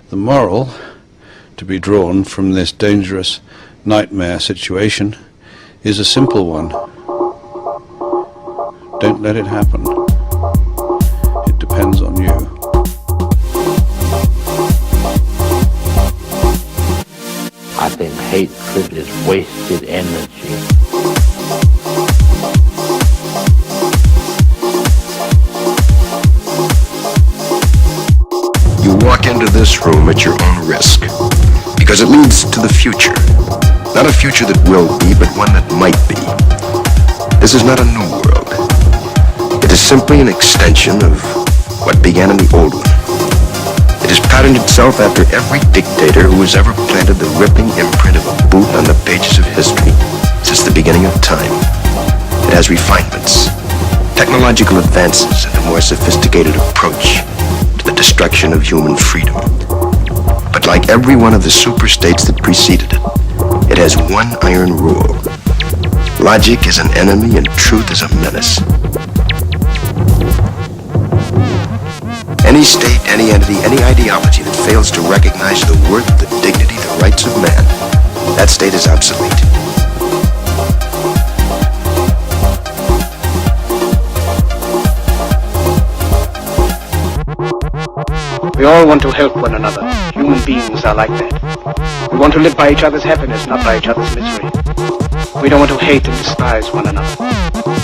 The moral to be drawn from this dangerous nightmare situation is a simple one. Don't let it happen. It depends on you. I think hatred is wasted energy. You walk into this room at your own risk, because it leads to the future. Not a future that will be, but one that might be. This is not a new world. It is simply an extension of what began in the old one. It has patterned itself after every dictator who has ever planted the ripping imprint of a boot on the pages of history since the beginning of time. It has refinements, technological advances, and a more sophisticated approach to the destruction of human freedom. But like every one of the super-states that preceded it, it has one iron rule. Logic is an enemy and truth is a menace. Any state, any entity, any ideology that fails to recognize the worth, the dignity, the rights of man, that state is obsolete. We all want to help one another. Human beings are like that. We want to live by each other's happiness, not by each other's misery. We don't want to hate and despise one another.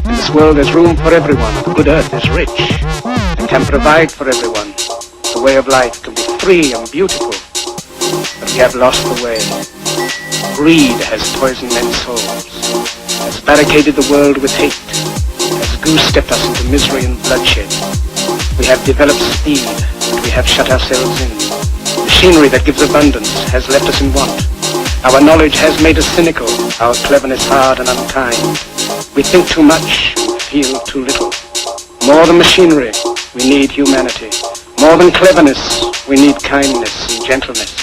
In this world there's room for everyone, and the good earth is rich and can provide for everyone. The way of life can be free and beautiful, but we have lost the way. Greed has poisoned men's souls, has barricaded the world with hate, has goose-stepped us into misery and bloodshed. We have developed speed, but we have shut ourselves in. Machinery that gives abundance has left us in want. Our knowledge has made us cynical, our cleverness hard and unkind. We think too much and feel too little. More than machinery, we need humanity. More than cleverness, we need kindness and gentleness.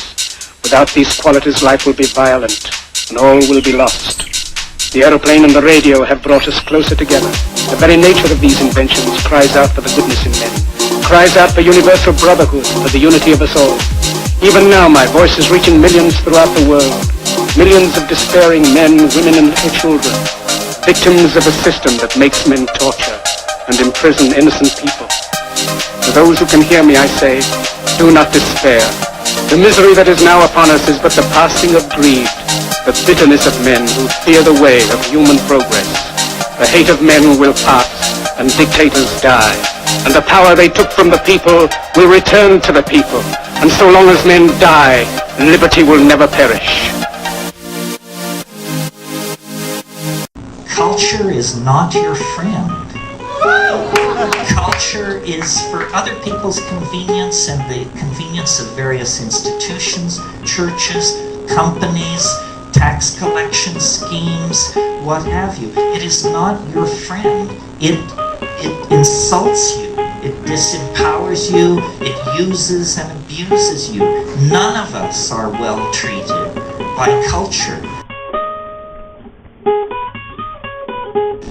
Without these qualities, life will be violent, and all will be lost. The aeroplane and the radio have brought us closer together. The very nature of these inventions cries out for the goodness in men, cries out for universal brotherhood, for the unity of us all. Even now, my voice is reaching millions throughout the world, millions of despairing men, women, and little children, victims of a system that makes men torture and imprison innocent people. To those who can hear me, I say, do not despair. The misery that is now upon us is but the passing of greed, the bitterness of men who fear the way of human progress. The hate of men will pass, and dictators die, and the power they took from the people will return to the people. And so long as men die, liberty will never perish. Culture is not your friend. Culture is for other people's convenience and the convenience of various institutions, churches, companies, tax collection schemes, what have you. It is not your friend. It insults you. It disempowers you. It uses and abuses you. None of us are well treated by culture.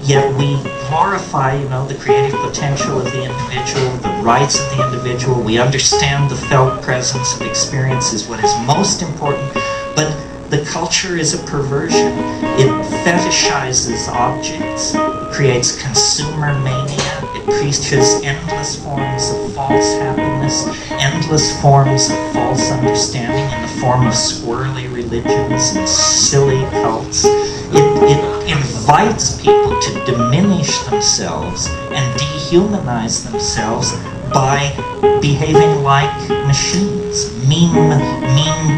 Yet we glorify, the creative potential of the individual, the rights of the individual. We understand the felt presence of experience is what is most important, but the culture is a perversion. It fetishizes objects, it creates consumer mania, it preaches endless forms of false happiness, endless forms of false understanding in the form of squirrely religions and silly cults. It invites people to diminish themselves and dehumanize themselves by behaving like machines, meme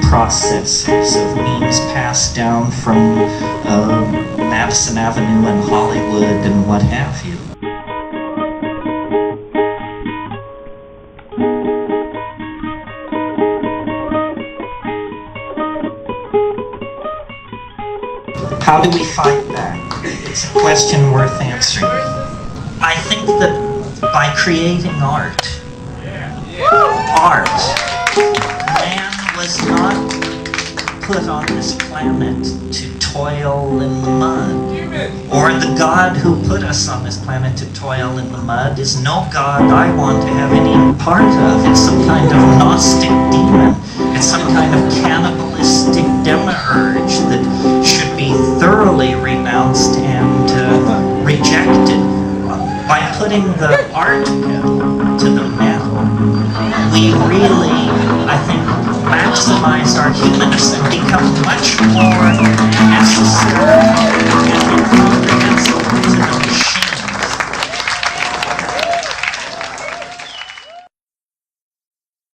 processors of memes passed down from Madison Avenue and Hollywood and what have you. How do we fight back? It's a question worth answering. I think that by creating art, man was not put on this planet to toil in the mud. Or the God who put us on this planet to toil in the mud is no God I want to have any part of. It's some kind of Gnostic demon by putting the art to the metal, we really, I think, maximize our humanness and become much more necessary and